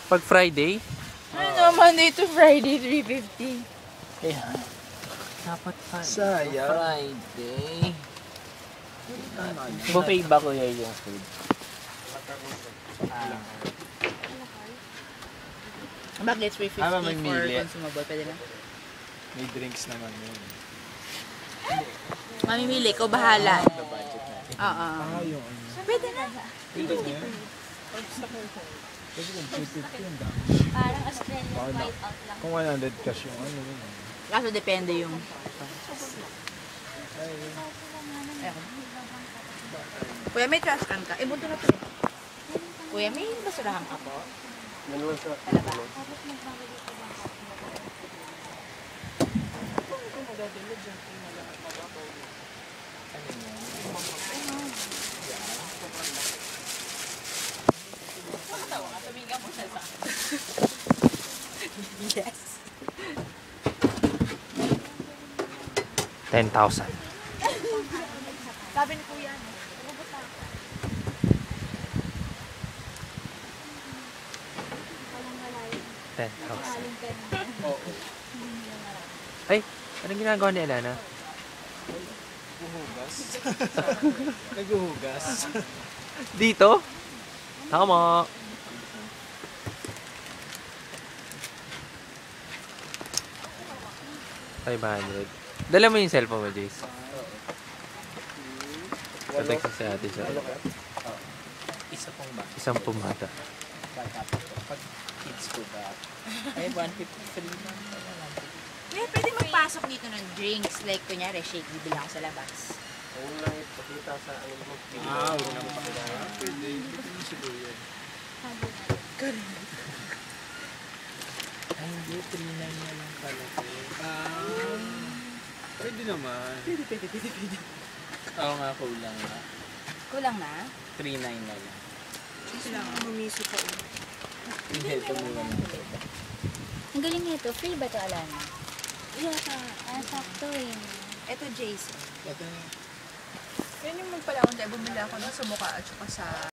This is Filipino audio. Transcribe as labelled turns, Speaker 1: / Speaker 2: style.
Speaker 1: Pag Friday?
Speaker 2: Ano, Monday to Friday, 350.
Speaker 1: Kaya, dapat pa.
Speaker 3: Sayang.
Speaker 1: Friday. Buffet ba kuya yung food?
Speaker 2: Bakit 350
Speaker 3: Ah,
Speaker 2: for
Speaker 3: mamimili.
Speaker 2: consumable? Pwede lang.
Speaker 3: May drinks naman yun.
Speaker 2: Mamimili ko, bahala.
Speaker 3: The budget natin.
Speaker 2: Oo.
Speaker 3: Ah, yung ano.
Speaker 2: Pwede na.
Speaker 3: Pwede na yun. Kasi kung 250 yun, dami.
Speaker 4: Parang Australian white out lang.
Speaker 3: Kung 100 cash yung ano yun.
Speaker 2: Kaso depende yung... Kuya, may trash can ka? Bunto na to eh. Kuya, may basurahan ka po? Talaga? Yes.
Speaker 1: 10,000.
Speaker 2: Sabi ni Kuya, no?
Speaker 1: 10,000. Ay, anong ginagawa ni Alana?
Speaker 3: Naghuhugas. Naghuhugas.
Speaker 1: Dito? Tama. $500. Dala mo yung cellphone mo, Jace. Tatext si ate siya.
Speaker 3: Isa pong ba?
Speaker 1: Isang pumata.
Speaker 3: Pag kids ko ba? Ay, 153 na.
Speaker 2: Kuya, pwede magpasok dito ng drinks. Like, kunyari, shake, bibili ako sa labas.
Speaker 3: Ah, huwag na mapakilala. Pwede. Pwede mo siguro yan. Ay, hindi. 3.9 na lang pala. Pwede naman. Pwede. Oo nga, kulang na.
Speaker 2: Kulang na?
Speaker 3: 3.9 na lang.
Speaker 2: Kailangan mamiso pa ulit.
Speaker 3: Hindi, tumulan na ito.
Speaker 4: Ang galing nito. Free ba ito, Alana? Yata. Sakto eh.
Speaker 2: Ito, Jason.
Speaker 3: Ito na.
Speaker 2: Yan yung magpala ako tayo. Bumili ako ng sa mukha at saka sa